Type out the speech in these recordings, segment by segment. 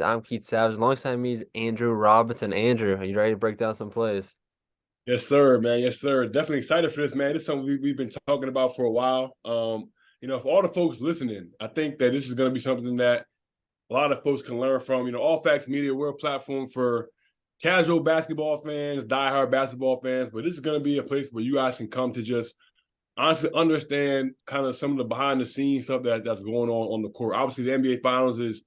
I'm Keith Savage. Alongside me is Andrew Robinson. Andrew, are you ready to break down some plays? Yes, sir, man. Yes, sir. Definitely excited for this, man. This is something we've been talking about for a while. For all the folks listening, I think that this is going to be something that a lot of folks can learn from. All Facts Media, we're a platform for casual basketball fans, diehard basketball fans, but this is going to be a place where you guys can come to just honestly understand kind of some of the behind the scenes stuff that's going on the court. Obviously, the NBA Finals is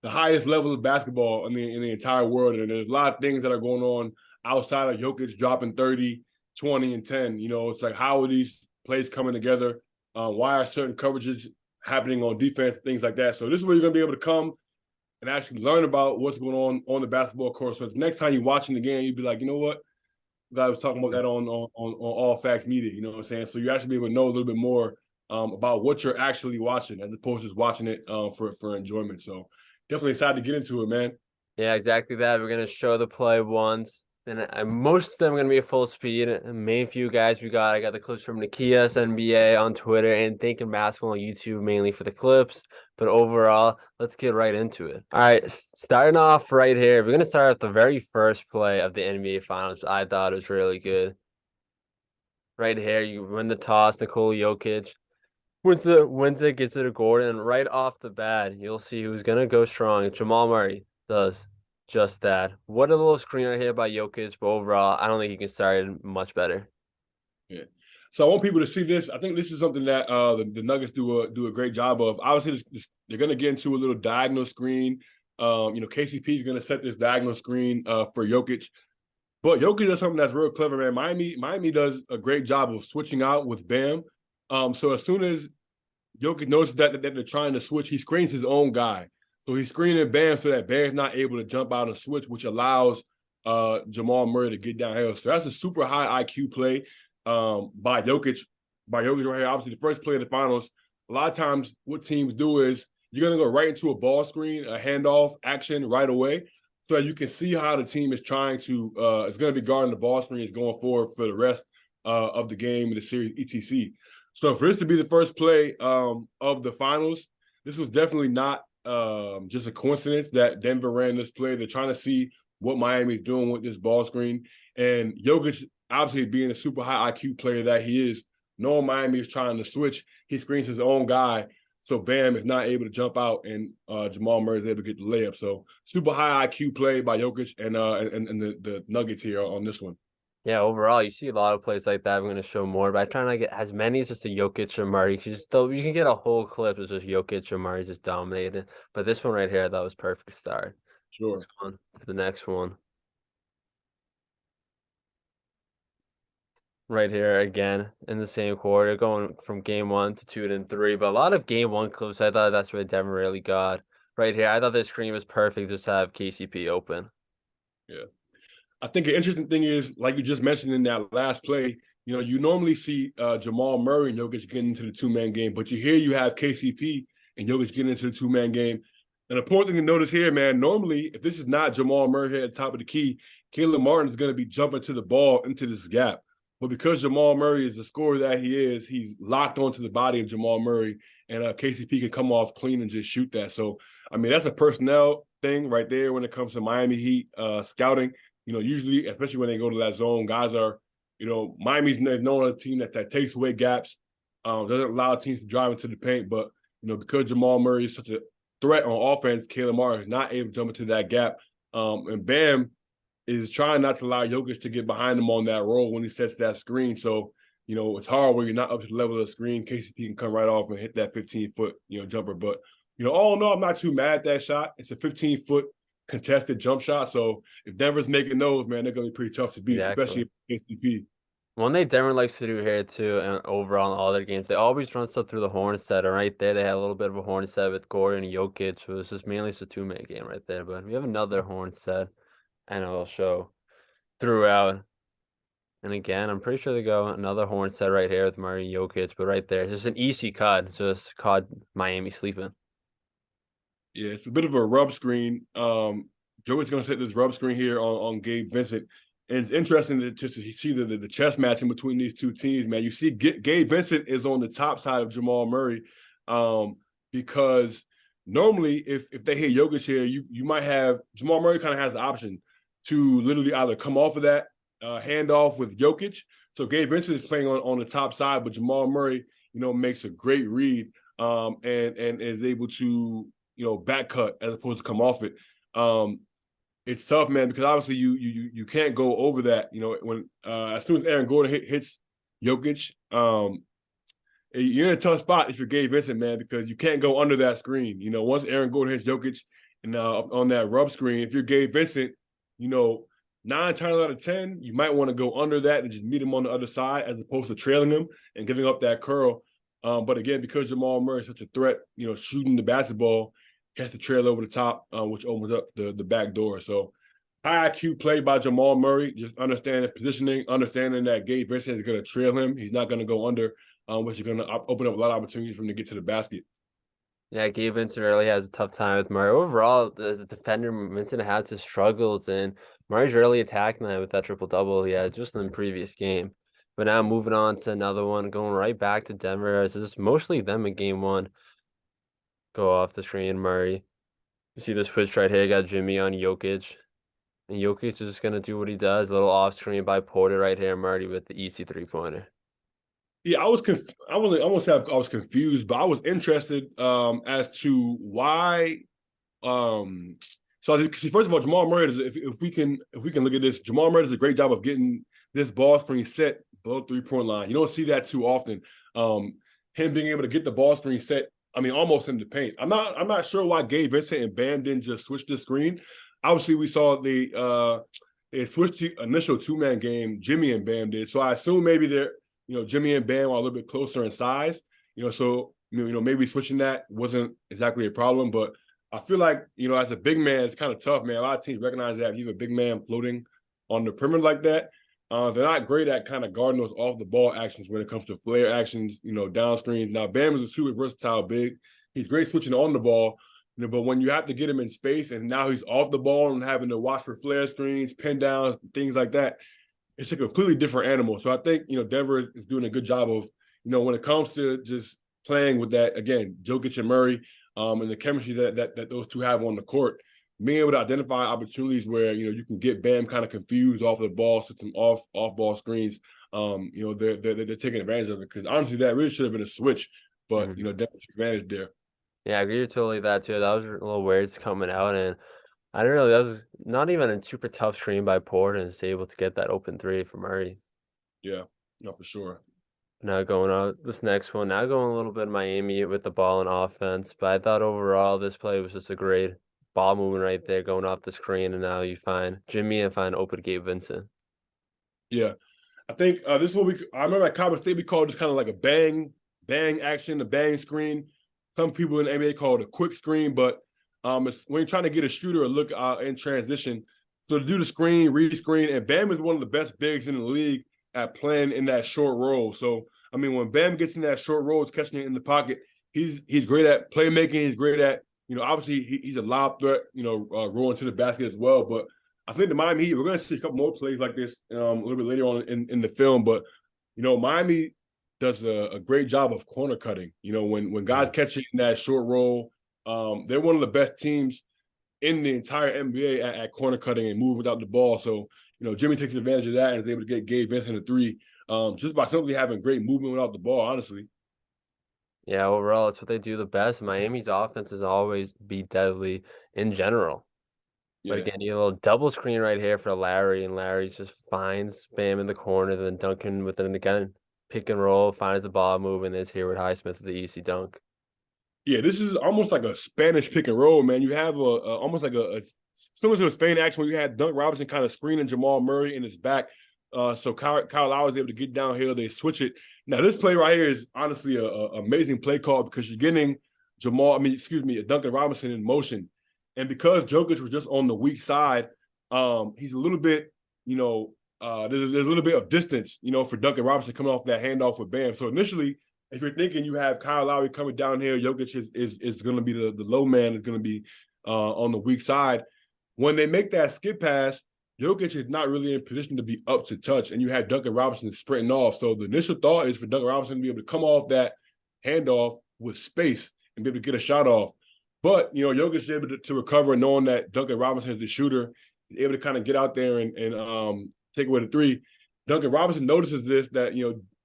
the highest level of basketball in the entire world. And there's a lot of things that are going on outside of Jokic dropping 30, 20, and 10. It's like, how are these plays coming together? Why are certain coverages happening on defense, things like that. So this is where you're going to be able to come and actually learn about what's going on the basketball court. So the next time you're watching the game, you'd be like, you know what? I was talking about that on All Facts Media, you know what I'm saying? So you actually be able to know a little bit more about what you're actually watching as opposed to just watching it for enjoyment. So definitely excited to get into it, man. Yeah, exactly that. We're gonna show the play once, and most of them are gonna be at full speed. The main few guys I got the clips from Nikias NBA on Twitter and Thinking Basketball on YouTube mainly for the clips. But overall, let's get right into it. All right, starting off right here, we're gonna start at the very first play of the NBA Finals. I thought it was really good. Right here, you win the toss, Nikola Jokic. Wins it, gets it to Gordon, and right off the bat, you'll see who's gonna go strong. Jamal Murray does just that. What a little screen right here by Jokic, but overall, I don't think he can start it much better. Yeah. So I want people to see this. I think this is something that the Nuggets do a great job of. Obviously, they're going to get into a little diagonal screen. KCP is going to set this diagonal screen for Jokic. But Jokic does something that's real clever, man. Miami does a great job of switching out with Bam. So as soon as Jokic notices that they're trying to switch, he screens his own guy. So he's screening Bam so that Bam's not able to jump out and switch, which allows Jamal Murray to get downhill. So that's a super high IQ play by Jokic. By Jokic right here, obviously the first play of the finals. A lot of times, what teams do is you're gonna go right into a ball screen, a handoff action right away, so that you can see how the team is trying to. It's gonna be guarding the ball screen, is going forward for the rest of the game in the series, etc. So for this to be the first play of the finals, this was definitely not just a coincidence that Denver ran this play. They're trying to see what Miami is doing with this ball screen, and Jokic, obviously being a super high IQ player that he is, knowing Miami is trying to switch, he screens his own guy. So Bam is not able to jump out, and Jamal Murray is able to get the layup. So super high IQ play by Jokic and the Nuggets here on this one. Yeah, overall, you see a lot of plays like that. I'm going to show more, but I try not to get as many as just a Jokic or Murray. You can get a whole clip of just Jokic or Murray just dominating. But this one right here, that was perfect start. Let's Sure. go on to the next one. Right here again in the same quarter, going from game one to two and three. But a lot of game one clips, I thought that's where Denver really got. Right here, I thought this screen was perfect. Just have KCP open. Yeah. I think an interesting thing is, like you just mentioned in that last play, you normally see Jamal Murray and Jokic getting into the two-man game, but you have KCP and Jokic getting into the two-man game. An important thing to notice here, man, normally, if this is not Jamal Murray here at the top of the key, Caleb Martin is going to be jumping to the ball into this gap. But because Jamal Murray is the scorer that he is, he's locked onto the body of Jamal Murray, and KCP can come off clean and just shoot that. So, I mean, that's a personnel thing right there when it comes to Miami Heat scouting. Usually, especially when they go to that zone, guys are, Miami's known as a team that takes away gaps, doesn't allow teams to drive into the paint. But, because Jamal Murray is such a threat on offense, Caleb Martin is not able to jump into that gap. And Bam is trying not to allow Jokic to get behind him on that roll when he sets that screen. So, it's hard when you're not up to the level of the screen. KCP can come right off and hit that 15-foot, jumper. But, all in all, I'm not too mad at that shot. It's a 15-foot contested jump shot. So if Denver's making those, man, they're going to be pretty tough to beat, Exactly. especially KCP. One thing Denver likes to do here too, and overall in all their games, they always run stuff through the horn set. And right there, they had a little bit of a horn set with Gordon and Jokic. It was just mainly just a two-man game right there. But we have another horn set, and I'll show throughout. And again, I'm pretty sure they go another horn set right here with Murray and Jokic. But right there, just an easy cut. It's just caught Miami sleeping. Yeah, it's a bit of a rub screen. Joey's going to set this rub screen here on Gabe Vincent. And it's interesting to see the chess matching between these two teams, man. You see Gabe Vincent is on the top side of Jamal Murray because normally if they hit Jokic here, you might have Jamal Murray kind of has the option to literally either come off of that handoff with Jokic. So Gabe Vincent is playing on the top side, but Jamal Murray, makes a great read and is able to, back cut as opposed to come off it. It's tough, man, because obviously you can't go over that. When as soon as Aaron Gordon hits Jokic, you're in a tough spot if you're Gabe Vincent, man, because you can't go under that screen. Once Aaron Gordon hits Jokic and on that rub screen, if you're Gabe Vincent, 9 times out of 10, you might want to go under that and just meet him on the other side as opposed to trailing him and giving up that curl. But again, because Jamal Murray is such a threat, shooting the basketball, he has to trail over the top, which opens up the back door. So high IQ play by Jamal Murray, just understanding positioning, understanding that Gabe Vincent is going to trail him. He's not going to go under, which is going to open up a lot of opportunities for him to get to the basket. Yeah, Gabe Vincent really has a tough time with Murray. Overall, as a defender, Vincent had his struggles, and Murray's really attacking that with that triple-double he had just in the previous game. But now moving on to another one, going right back to Denver. It's just mostly them in game one. Go off the screen, Murray. You see the switch right here. You got Jimmy on Jokic. And Jokic is just going to do what he does. A little off screen by Porter right here. Murray with the easy three-pointer. Yeah, I won't say I was confused, but I was interested as to why. So first of all, Jamal Murray if we can look at this, Jamal Murray does a great job of getting this ball screen set below 3-point line. You don't see that too often. Him being able to get the ball screen set, almost in the paint. I'm not sure why Gabe Vincent and Bam didn't just switch the screen. Obviously, we saw they switched the initial 2-man game. Jimmy and Bam did. So I assume maybe they're Jimmy and Bam are a little bit closer in size. So maybe switching that wasn't exactly a problem, but I feel like, as a big man, it's kind of tough, man. A lot of teams recognize that if you have a big man floating on the perimeter like that, they're not great at kind of guarding those off-the-ball actions when it comes to flare actions, down screens. Now, Bam is a super versatile big. He's great switching on the ball, but when you have to get him in space and now he's off the ball and having to watch for flare screens, pin downs, things like that, it's a completely different animal. So I think, Denver is doing a good job of, when it comes to just playing with that, again, Jokic and Murray, and the chemistry that those two have on the court, being able to identify opportunities where, you can get Bam kind of confused off the ball, set some off ball screens. They're taking advantage of it because honestly, that really should have been a switch, but, Denver took advantage there. Yeah, I agree with totally that too. That was a little weird it's coming out, and I didn't really. That was not even a super tough screen by Porter, and was able to get that open three for Murray. Yeah, no, for sure. Now going on this next one, now going a little bit Miami with the ball and offense, but I thought overall this play was just a great ball movement right there, going off the screen, and now you find Jimmy and find open Gabe Vincent. Yeah, I think this is what I remember at College State we called this kind of like a bang action, a bang screen. Some people in the NBA call it a quick screen, but it's when you're trying to get a shooter a look in transition. So to do the screen, re-screen, and Bam is one of the best bigs in the league at playing in that short roll. So, when Bam gets in that short roll, it's catching it in the pocket. He's great at playmaking. He's great at, obviously he's a lob threat, rolling to the basket as well. But I think the Miami Heat, we're going to see a couple more plays like this a little bit later on in the film. But, Miami does a great job of corner cutting. When guys catch it in that short roll, they're one of the best teams in the entire NBA at corner cutting and move without the ball. So, Jimmy takes advantage of that and is able to get Gabe Vincent a three just by simply having great movement without the ball, honestly. Yeah, overall, it's what they do the best. Miami's offense is always be deadly in general. But Yeah. again, you get a little double screen right here for Larry, and Larry just finds Bam in the corner, then Duncan with it again. Pick and roll, finds the ball moving. There's Hayward Highsmith with the easy dunk. Yeah, this is almost like a Spanish pick and roll, man. You have almost like a similar to a Spain action where you had Dunk Robinson kind of screening Jamal Murray in his back. So Kyle Lowry was able to get downhill. They switch it. Now, this play right here is honestly a amazing play call because you're getting Duncan Robinson in motion. And because Jokic was just on the weak side, he's a little bit, there's a little bit of distance, for Duncan Robinson coming off that handoff with Bam. So initially, if you're thinking you have Kyle Lowry coming down here, Jokic is going to be the low man, is going to be on the weak side. When they make that skip pass, Jokic is not really in position to be up to touch, and you have Duncan Robinson sprinting off. So the initial thought is for Duncan Robinson to be able to come off that handoff with space and be able to get a shot off. But Jokic is able to recover, knowing that Duncan Robinson is the shooter, he's able to kind of get out there and take away the three. Duncan Robinson notices this, that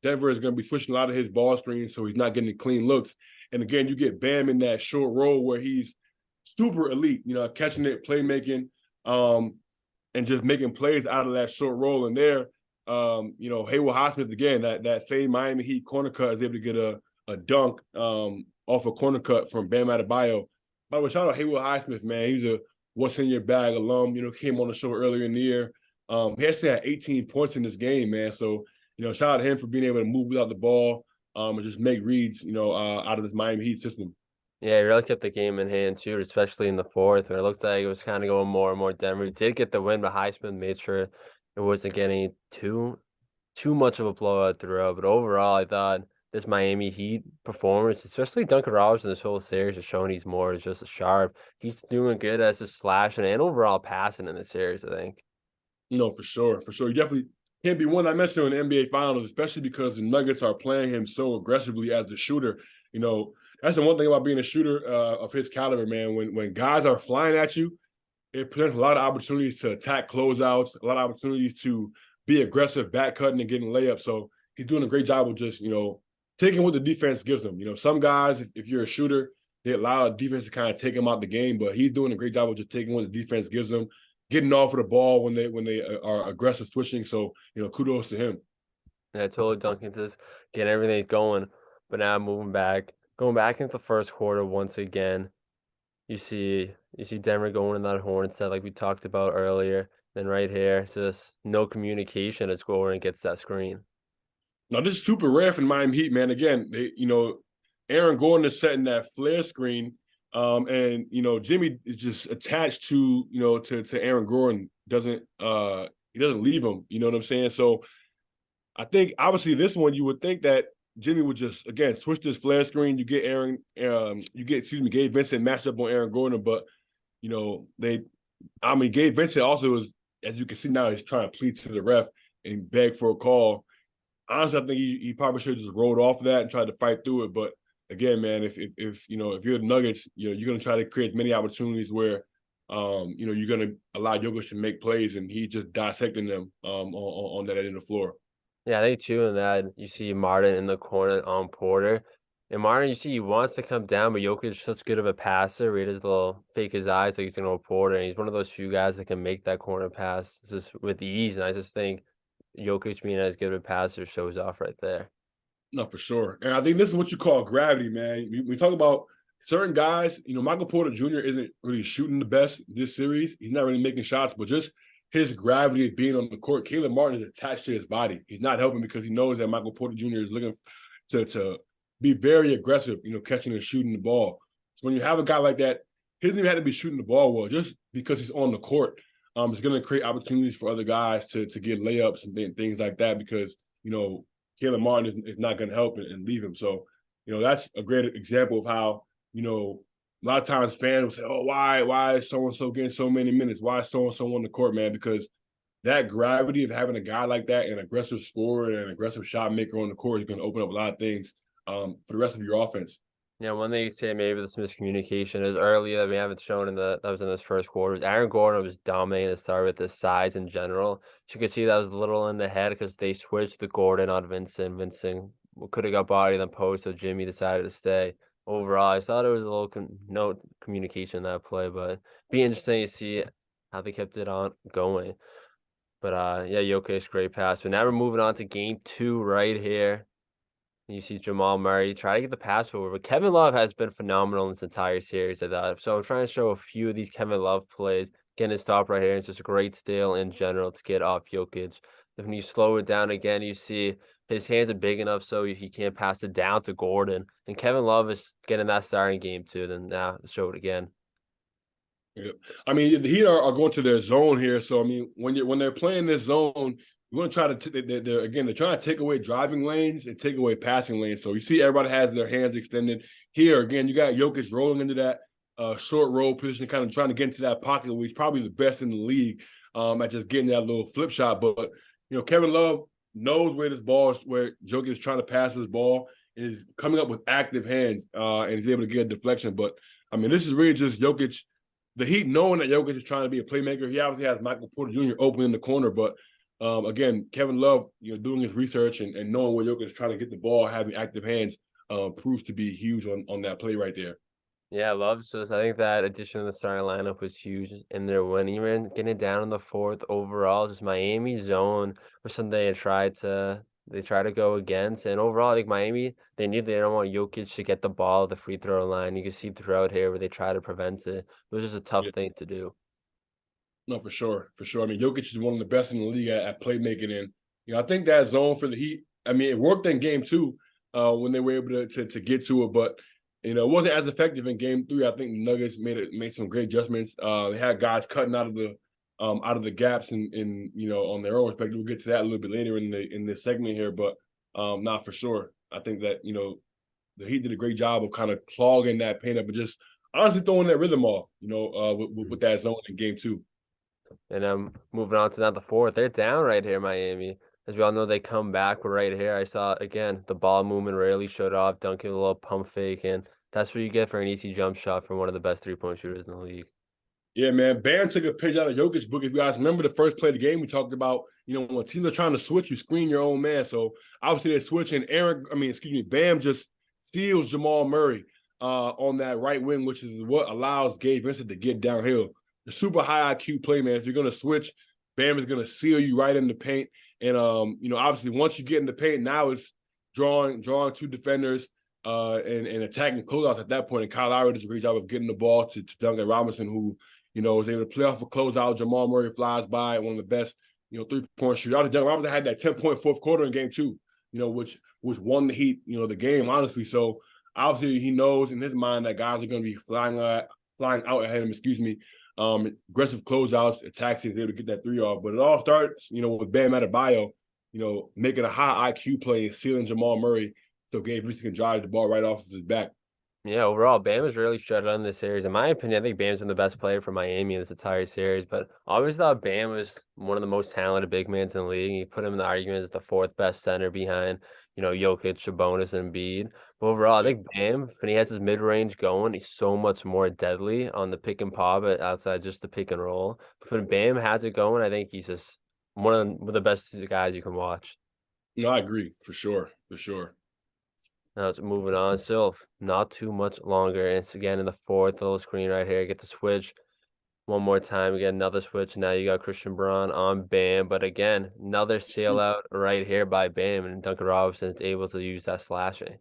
Denver is going to be switching a lot of his ball screens, so he's not getting clean looks. And again, you get Bam in that short roll where he's super elite, catching it, playmaking, and just making plays out of that short roll. And there, Haywood Highsmith, again, that same Miami Heat corner cut, is able to get a dunk off a corner cut from Bam Adebayo. By the way, shout out Haywood Highsmith, man. He's a what's in your bag alum, came on the show earlier in the year. He actually had 18 points in this game, man. So, shout out to him for being able to move without the ball and just make reads, out of this Miami Heat system. Yeah, he really kept the game in hand too, especially in the fourth, where it looked like it was kind of going more and more Denver. He did get the win, but Highsmith made sure it wasn't getting too much of a blowout throughout. But overall, I thought this Miami Heat performance, especially Duncan Robinson, this whole series is showing he's more as just a sharp. He's doing good as a slashing and overall passing in the series, I think. For sure. You definitely can't be one-dimensional in the NBA Finals, especially because the Nuggets are playing him so aggressively as the shooter. That's the one thing about being a shooter of his caliber, man. When guys are flying at you, it presents a lot of opportunities to attack closeouts, a lot of opportunities to be aggressive, back cutting and getting layups. So he's doing a great job of just, taking what the defense gives them. Some guys, if you're a shooter, they allow the defense to kind of take them out the game, but he's doing a great job of just taking what the defense gives them, getting off of the ball when they are aggressive switching. So, kudos to him. Yeah, totally Duncan just getting everything going. But now going back into the first quarter once again. You see Denver going in that horn set like we talked about earlier. Then right here, it's just no communication as Gordon gets that screen. Now, this is super rare for the Miami Heat, man. Again, Aaron Gordon is setting that flare screen, and Jimmy is just attached to to Aaron Gordon. He doesn't leave him. You know what I'm saying? So I think obviously this one you would think that Jimmy would just again switch this flare screen. You get Gabe Vincent matched up on Aaron Gordon, but Gabe Vincent also is, as you can see now, he's trying to plead to the ref and beg for a call. Honestly, I think he probably should have just rolled off of that and tried to fight through it. But again, man, if you're the Nuggets, you're gonna try to create as many opportunities where you're gonna allow Jokic to make plays, and he's just dissecting them on that end of the floor. Yeah, I think too, and that you see Martin in the corner on Porter. And Martin, you see he wants to come down, but Jokic is such good of a passer. He does a little fake his eyes like he's gonna go Porter, and he's one of those few guys that can make that corner pass just with ease. And I just think Jokic being as good of a passer shows off right there. No, for sure. And I think this is what you call gravity, man. We talk about certain guys, Michael Porter Jr. isn't really shooting the best this series. He's not really making shots, but just his gravity of being on the court. Caleb Martin is attached to his body. He's not helping because he knows that Michael Porter Jr. is looking to be very aggressive, catching and shooting the ball. So when you have a guy like that, he doesn't even have to be shooting the ball well, just because he's on the court. It's going to create opportunities for other guys to get layups and things like that because, Caleb Martin is not going to help and leave him. So, that's a great example of how, a lot of times fans will say, oh, why is so-and-so getting so many minutes? Why is so-and-so on the court, man? Because that gravity of having a guy like that, an aggressive scorer and an aggressive shot maker on the court is going to open up a lot of things for the rest of your offense. Yeah, one thing you say maybe this miscommunication is earlier that we haven't shown that was in this first quarter. Was Aaron Gordon was dominating the start with his size in general. So you could see that was a little in the head because they switched to Gordon on Vincent. Vincent could have got body in the post, so Jimmy decided to stay. Overall, I thought it was a little no communication in that play, but be interesting to see how they kept it on going. But yeah, Jokic, great pass. But now we're moving on to game 2 right here. You see Jamal Murray try to get the pass over, but Kevin Love has been phenomenal in this entire series, I thought. So I'm trying to show a few of these Kevin Love plays. Getting his stop right here. It's just a great steal in general to get off Jokic. When you slow it down again, you see his hands are big enough so he can't pass it down to Gordon. And Kevin Love is getting that starting game too. Then now show it again. Yeah. The Heat are going to their zone here. So when they're playing this zone, we're going to try to they're trying to take away driving lanes and take away passing lanes. So you see everybody has their hands extended. Here again, you got Jokic rolling into that short roll position, kind of trying to get into that pocket where he's probably the best in the league at just getting that little flip shot. But Kevin Love knows where this ball is, where Jokic is trying to pass this ball, and is coming up with active hands and he's able to get a deflection. But I mean, this is really just Jokic. The Heat knowing that Jokic is trying to be a playmaker. He obviously has Michael Porter Jr. open in the corner, but again, Kevin Love, doing his research and knowing where Jokic is trying to get the ball, having active hands, proves to be huge on that play right there. Yeah, Love. So I think that addition to the starting lineup was huge in their win. Even getting it down in the fourth overall, just Miami zone was something they try to go against. And overall, I think Miami, they don't want Jokic to get the ball at the free throw line. You can see throughout here where they try to prevent it. It was just a tough thing to do. No, for sure, for sure. I mean, Jokic is one of the best in the league at playmaking, and I think that zone for the Heat. I mean, it worked in Game 2 when they were able to get to it, but it wasn't as effective in Game 3. I think the Nuggets made some great adjustments. They had guys cutting out of the gaps and on their own respect. We'll get to that a little bit later in this segment here, but not for sure. I think that the Heat did a great job of kind of clogging that paint up and just honestly throwing that rhythm off. With that zone in Game 2. And moving on to now the fourth. They're down right here, Miami. As we all know, they come back. But right here, I saw, again, the ball movement really showed off, dunking a little pump fake. And that's what you get for an easy jump shot from one of the best three-point shooters in the league. Yeah, man. Bam took a page out of Jokic's book. If you guys remember the first play of the game, we talked about, when teams are trying to switch, you screen your own man. So obviously they're switching. Bam just steals Jamal Murray on that right wing, which is what allows Gabe Vincent to get downhill. The super high IQ play, man. If you're going to switch, Bam is going to seal you right in the paint. And, obviously once you get in the paint, now it's drawing two defenders and attacking closeouts at that point. And Kyle Lowry does a great job of getting the ball to Duncan Robinson, who, was able to play off a closeout. Jamal Murray flies by, one of the best, three-point shooters. Duncan Robinson had that 10-point fourth quarter in Game 2, which won the Heat, the game, honestly. So obviously he knows in his mind that guys are going to be flying out ahead of him, aggressive closeouts, attacks, he's able to get that three off. But it all starts, with Bam Adebayo, making a high IQ play and sealing Jamal Murray so Gabe Vincent can drive the ball right off of his back. Yeah, overall, Bam has really shut it on this series. In my opinion, I think Bam's been the best player for Miami in this entire series. But I always thought Bam was one of the most talented big men in the league. You put him in the argument as the fourth best center behind, Jokic, Sabonis, and Embiid. But overall, I think Bam, when he has his mid-range going, he's so much more deadly on the pick and pop outside just the pick and roll. But when Bam has it going, I think he's just one of the best guys you can watch. No, I agree, for sure, for sure. Now it's moving on. Still not too much longer. And it's again in the fourth little screen right here. Get the switch one more time. Again, another switch. Now you got Christian Braun on Bam. But again, another sail out right here by Bam. And Duncan Robinson is able to use that slashing.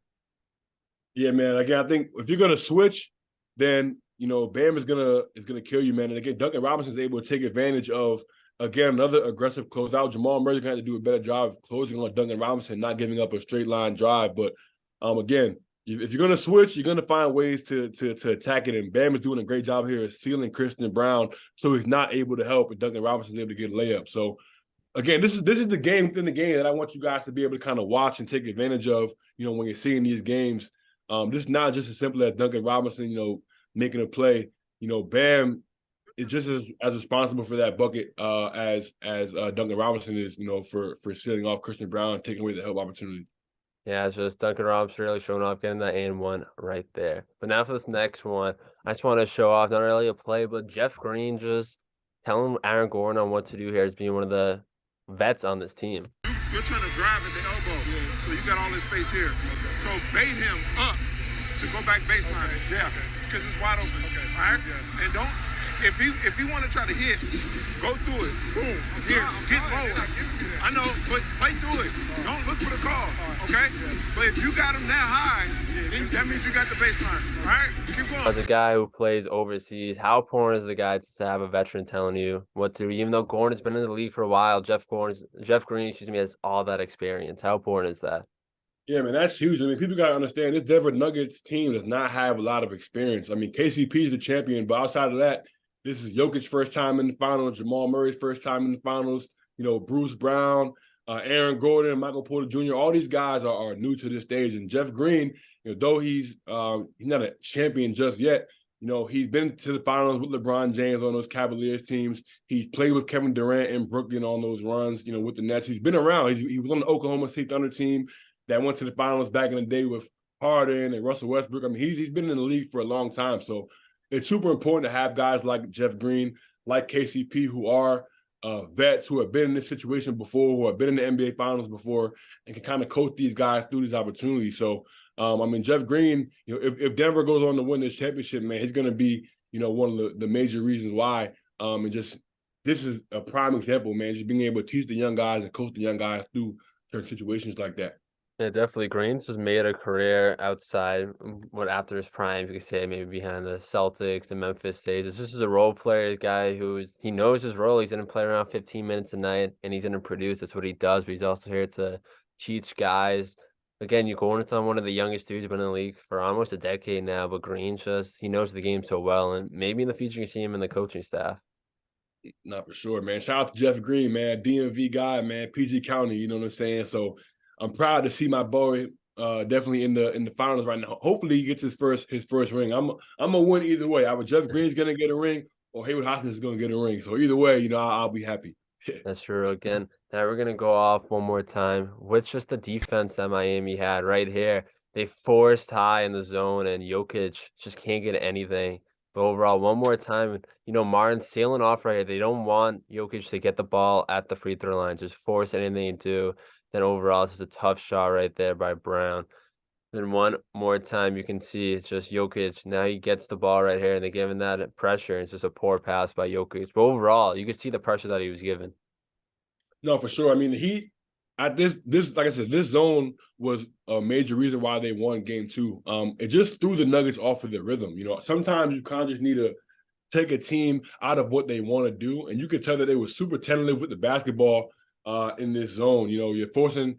Yeah, man. Again, I think if you're gonna switch, then Bam is gonna kill you, man. And again, Duncan Robinson is able to take advantage of another aggressive closeout. Jamal Murray's gonna have to do a better job of closing on Duncan Robinson, not giving up a straight line drive. But again, if you're gonna switch, you're gonna find ways to attack it. And Bam is doing a great job here of sealing Christian Braun, so he's not able to help, and Duncan Robinson is able to get a layup. So again, this is the game within the game that I want you guys to be able to kind of watch and take advantage of. When you're seeing these games, this is not just as simple as Duncan Robinson, making a play. Bam is just as responsible for that bucket as Duncan Robinson is, for sealing off Christian Braun, taking away the help opportunity. Yeah, it's just Duncan Robinson really showing off, getting that and one right there. But now for this next one, I just want to show off not really a play, but Jeff Green just telling Aaron Gordon on what to do here as being one of the vets on this team. You're trying to drive at the elbow, so you got all this space here. So bait him up to go back baseline. Yeah, because it's wide open. All right, and don't. If he want to try to hit, go through it. Boom. Here, get rolling. I know, but play through it. Don't look for the call, okay? But if you got him that high, then that means you got the baseline. All right, keep going. As a guy who plays overseas, how important is the guy to have a veteran telling you what to do? Even though Gordon's been in the league for a while, Jeff Green, has all that experience. How important is that? Yeah, man, that's huge. I mean, people got to understand this Denver Nuggets team does not have a lot of experience. I mean, KCP is the champion, but outside of that, this is Jokic's first time in the finals, Jamal Murray's first time in the finals, Bruce Brown, Aaron Gordon, Michael Porter Jr., all these guys are new to this stage. And Jeff Green, though he's not a champion just yet, he's been to the finals with LeBron James on those Cavaliers teams. He's played with Kevin Durant in Brooklyn on those runs, with the Nets. He's been around. He was on the Oklahoma City Thunder team that went to the finals back in the day with Harden and Russell Westbrook. I mean, he's been in the league for a long time. So it's super important to have guys like Jeff Green, like KCP, who are vets, who have been in this situation before, who have been in the NBA Finals before, and can kind of coach these guys through these opportunities. So, I mean, Jeff Green, if Denver goes on to win this championship, man, he's going to be, one of the major reasons why. And just this is a prime example, man, just being able to teach the young guys and coach the young guys through certain situations like that. Yeah, definitely. Green's has made a career outside after his prime. You could say maybe behind the Celtics, the Memphis days. This is a role player guy he knows his role. He's going to play around 15 minutes a night, and he's going to produce. That's what he does. But he's also here to teach guys. Again, you're going into one of the youngest dudes who's been in the league for almost a decade now. But Green he knows the game so well, and maybe in the future you can see him in the coaching staff. Not for sure, man. Shout out to Jeff Green, man, DMV guy, man, PG County. You know what I'm saying? So I'm proud to see my boy definitely in the finals right now. Hopefully he gets his first ring. I'm gonna win either way. Either Jeff Green's gonna get a ring or Haywood Hoskins is gonna get a ring. So either way, I'll be happy. That's true. Again, now we're gonna go off one more time with just the defense that Miami had right here. They forced high in the zone, and Jokic just can't get anything. But overall, one more time, Martin's sailing off right here. They don't want Jokic to get the ball at the free throw line, just force anything to. Then overall, this is a tough shot right there by Brown. Then one more time, you can see it's just Jokic. Now he gets the ball right here, and they're giving that pressure. It's just a poor pass by Jokic. But overall, you can see the pressure that he was given. No, for sure. I mean, like I said, this zone was a major reason why they won game 2. It just threw the Nuggets off of their rhythm. Sometimes you kind of just need to take a team out of what they want to do, and you could tell that they were super tentative with the basketball in this zone. You're forcing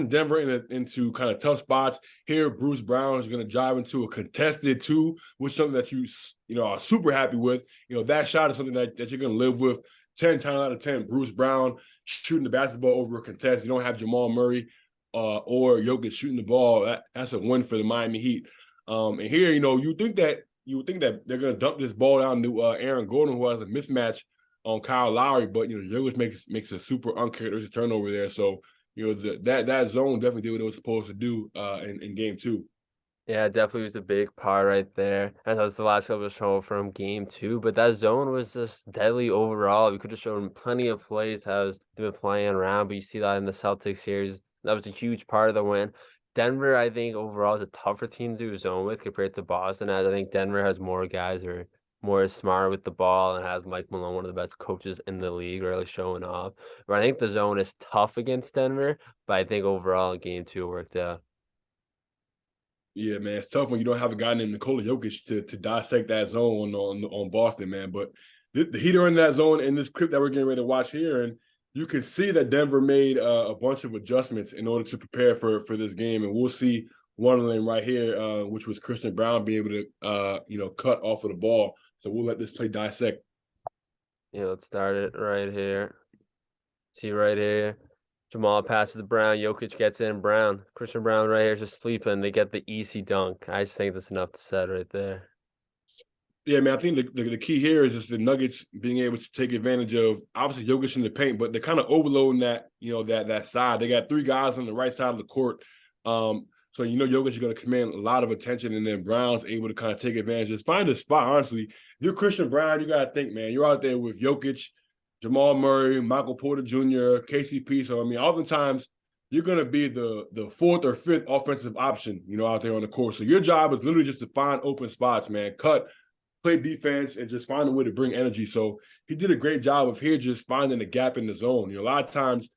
Denver into kind of tough spots. Here, Bruce Brown is going to drive into a contested 2, which is something that you are super happy with. That shot is something that you're going to live with 10 times out of 10. Bruce Brown shooting the basketball over a contest. You don't have Jamal Murray or Jokic shooting the ball. That's a win for the Miami Heat. And here, you would think that they're going to dump this ball down to Aaron Gordon, who has a mismatch on Kyle Lowry, but Jokic makes a super uncharacteristic turnover there. So that zone definitely did what it was supposed to do in game 2. Yeah, it definitely was a big part right there. And that's the last couple of show from game 2. But that zone was just deadly overall. We could have shown plenty of plays how they've been playing around, but you see that in the Celtics series. That was a huge part of the win. Denver, I think, overall is a tougher team to do zone with compared to Boston, as I think Denver has more guys who are more smart with the ball and has Mike Malone, one of the best coaches in the league, really showing off. But I think the zone is tough against Denver, but I think overall game 2 worked out. Yeah, man, it's tough when you don't have a guy named Nikola Jokic to dissect that zone on Boston, man. But the Heat are in that zone in this clip that we're getting ready to watch here, and you can see that Denver made a bunch of adjustments in order to prepare for this game, and we'll see one of them right here, which was Christian Brown being able to cut off of the ball. So we'll let this play dissect. Yeah, let's start it right here. See right here. Jamal passes to Brown. Jokic gets in. Brown. Christian Brown right here just sleeping. They get the easy dunk. I just think that's enough to set right there. Yeah, man, I think the key here is just the Nuggets being able to take advantage of, obviously, Jokic in the paint, but they're kind of overloading that side. They got 3 guys on the right side of the court. So, Jokic is going to command a lot of attention, and then Brown's able to kind of take advantage. Just find a spot, honestly. If you're Christian Brown, you got to think, man, you're out there with Jokic, Jamal Murray, Michael Porter Jr., KCP. So, I mean, oftentimes you're going to be the 4th or 5th offensive option, out there on the court. So your job is literally just to find open spots, man. Cut, play defense, and just find a way to bring energy. So he did a great job of here just finding the gap in the zone. A lot of times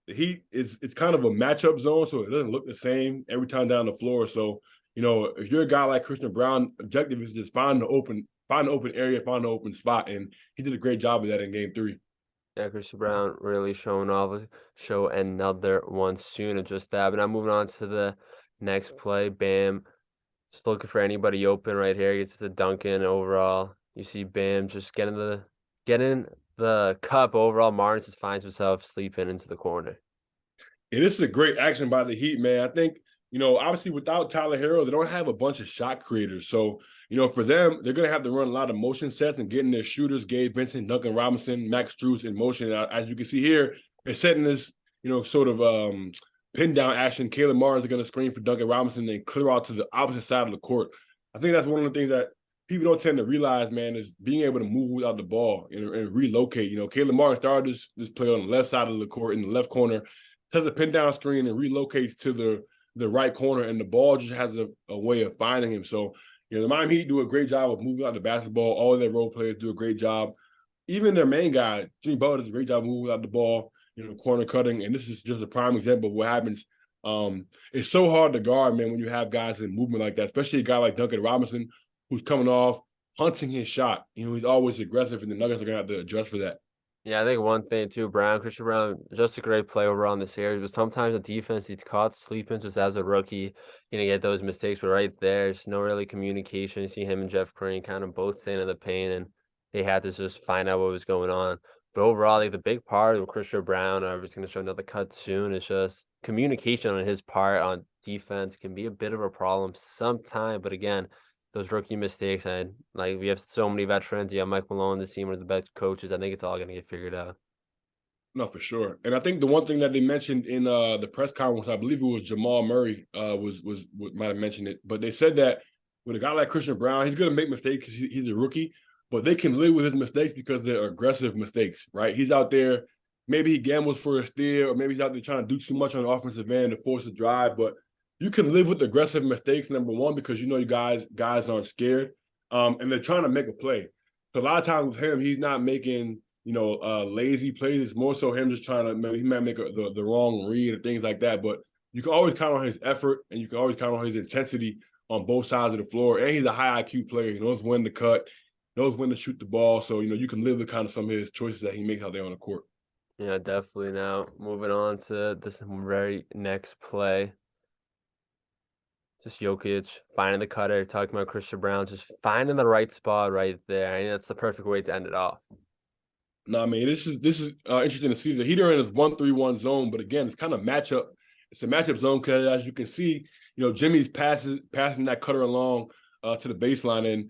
the Heat, it's kind of a matchup zone, so it doesn't look the same every time down the floor. So, if you're a guy like Christian Brown, objective is just find an open area, find an open spot. And he did a great job of that in game 3. Yeah, Christian Brown really showing off. Show another one soon of just that. But now moving on to the next play. Bam. Just looking for anybody open right here. Gets to the Duncan overall. You see Bam just getting the cup overall. Martin just finds himself sleeping into the corner. Yeah, this is a great action by the Heat, man. I think, obviously without Tyler Herro, they don't have a bunch of shot creators. So, for them, they're going to have to run a lot of motion sets and getting their shooters, Gabe Vincent, Duncan Robinson, Max Strus in motion. As you can see here, they're setting this, sort of pin down action. Caleb Martin is going to screen for Duncan Robinson and clear out to the opposite side of the court. I think that's one of the things that people don't tend to realize, man, is being able to move without the ball and relocate. You know, Caleb Martin started this play on the left side of the court in the left corner, does a pin down screen and relocates to the right corner, and the ball just has a way of finding him. So, you know, the Miami Heat do a great job of moving out the basketball. All of their role players do a great job. Even their main guy, Jimmy Butler, does a great job of moving out the ball, you know, corner cutting. And this is just a prime example of what happens. It's so hard to guard, man, when you have guys in movement like that, especially a guy like Duncan Robinson, who's coming off, hunting his shot. You know, he's always aggressive, and the Nuggets are going to have to adjust for that. Yeah, I think one thing too, Christian Brown, just a great play overall in the series, but sometimes the defense he's caught sleeping just as a rookie, you know, get those mistakes. But right there, there's no really communication. You see him and Jeff Green kind of both staying in the paint, and they had to just find out what was going on. But overall, like the big part of Christian Brown, I was going to show another cut soon, is just communication on his part on defense can be a bit of a problem sometime. But again, those rookie mistakes, and like we have so many veterans. You have Mike Malone, this team are the best coaches. I think it's all going to get figured out. No, for sure. And I think the one thing that they mentioned in the press conference, I believe it was Jamal Murray, was might have mentioned it, but they said that with a guy like Christian Brown, he's going to make mistakes because he's a rookie, but they can live with his mistakes because they're aggressive mistakes, right? He's out there, maybe he gambles for a steal, or maybe he's out there trying to do too much on the offensive end to force a drive, but you can live with aggressive mistakes, number one, because you know you guys aren't scared, and they're trying to make a play. So a lot of times with him, he's not making, you know, lazy plays. It's more so him just trying to, he might make the wrong read or things like that, but you can always count on his effort, and you can always count on his intensity on both sides of the floor. And he's a high IQ player. He knows when to cut, knows when to shoot the ball. So, you know, you can live with kind of some of his choices that he makes out there on the court. Yeah, definitely. Now, moving on to this very next play. Just Jokic finding the cutter, talking about Christian Brown, just finding the right spot right there. I mean, that's the perfect way to end it off. No, I mean, this is interesting to see. The Heat are in this 1-3-1 zone, but again, it's kind of matchup. It's a matchup zone because, as you can see, you know, Jimmy's passing that cutter along to the baseline. And,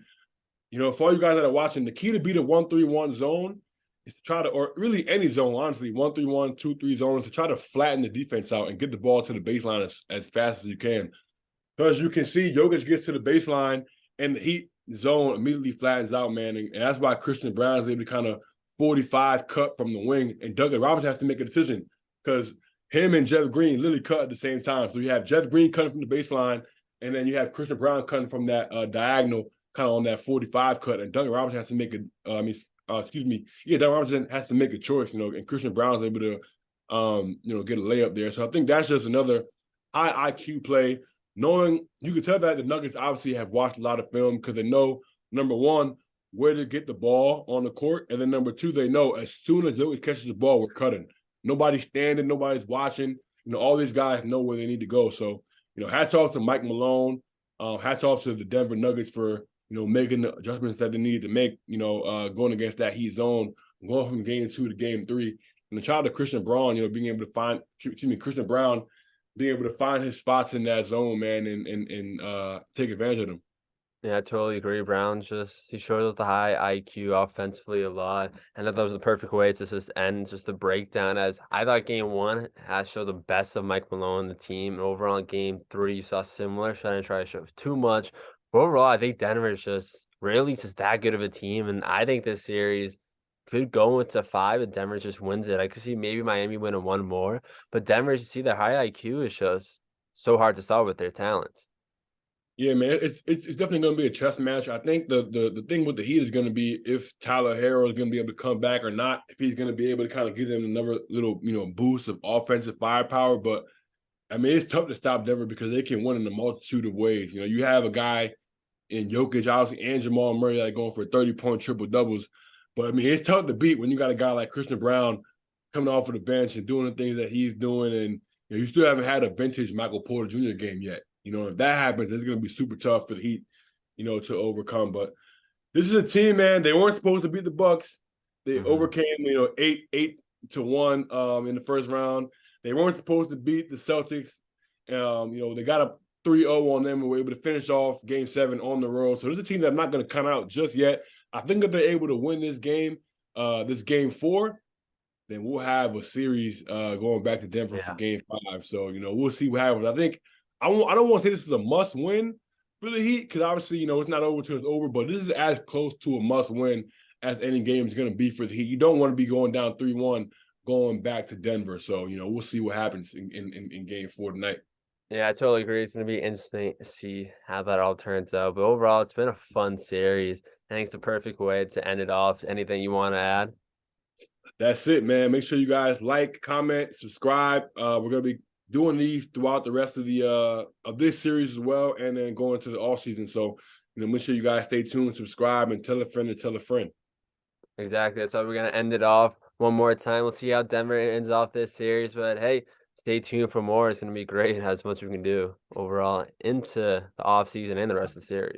you know, for all you guys that are watching, the key to beat a 1-3-1 zone is to try to, or really any zone, honestly, 1-3-1, 2-3 zones, to try to flatten the defense out and get the ball to the baseline as fast as you can. Because you can see Jokic gets to the baseline and the Heat zone immediately flattens out, man. And that's why Christian Brown is able to kind of 45 cut from the wing. And Duncan Robinson has to make a decision because him and Jeff Green literally cut at the same time. So you have Jeff Green cutting from the baseline, and then you have Christian Brown cutting from that diagonal, kind of on that 45 cut. And Duncan Robinson has to make Duncan Robinson has to make a choice, you know, and Christian Brown's able to, you know, get a layup there. So I think that's just another high IQ play. Knowing, you can tell that the Nuggets obviously have watched a lot of film because they know, number one, where to get the ball on the court, and then number two, they know as soon as Jokic catches the ball, we're cutting. Nobody's standing, nobody's watching. You know, all these guys know where they need to go. So, you know, hats off to Mike Malone. Hats off to the Denver Nuggets for, you know, making the adjustments that they needed to make, you know, going against that Heat zone, going from game 2 to game 3. And the child of Christian Brown, you know, being able to find, Christian Brown being able to find his spots in that zone, man, and take advantage of them. Yeah, I totally agree. Brown he shows us the high IQ offensively a lot. And that was the perfect way to just end just the breakdown, as I thought game 1 has showed the best of Mike Malone and the team. And overall in game 3, you saw similar. So I didn't try to show too much. But overall, I think Denver is just really just that good of a team. And I think this series could go into 5 and Denver just wins it. I could see maybe Miami winning 1 more. But Denver, you see their high IQ is just so hard to stop with their talent. Yeah, man, it's definitely going to be a chess match. I think the thing with the Heat is going to be if Tyler Herro is going to be able to come back or not, if he's going to be able to kind of give them another little, you know, boost of offensive firepower. But, I mean, it's tough to stop Denver because they can win in a multitude of ways. You know, you have a guy in Jokic, obviously, and Jamal Murray like going for 30-point triple-doubles. But, I mean, it's tough to beat when you got a guy like Christian Brown coming off of the bench and doing the things that he's doing. And, you know, you still haven't had a vintage Michael Porter Jr. game yet. You know, if that happens, it's going to be super tough for the Heat, you know, to overcome. But this is a team, man. They weren't supposed to beat the Bucks. They overcame, you know, 8-1 in the first round. They weren't supposed to beat the Celtics. You know, they got a 3-0 on them and were able to finish off Game 7 on the road. So this is a team that I'm not going to count out just yet. I think if they're able to win this game 4, then we'll have a series going back to Denver for Game 5. So, you know, we'll see what happens. I think I don't want to say this is a must win for the Heat because obviously, you know, it's not over till it's over, but this is as close to a must win as any game is going to be for the Heat. You don't want to be going down 3-1 going back to Denver. So, you know, we'll see what happens in Game 4 tonight. Yeah, I totally agree. It's going to be interesting to see how that all turns out. But overall, it's been a fun series. I think it's the perfect way to end it off. Anything you want to add? That's it, man. Make sure you guys like, comment, subscribe. We're going to be doing these throughout the rest of the of this series as well, and then going to the off season. So, you know, make sure you guys stay tuned, subscribe, and tell a friend to tell a friend. Exactly. That's how we're going to end it off one more time. We'll see how Denver ends off this series. But hey, stay tuned for more. It's going to be great. It has much we can do overall into the offseason and the rest of the series.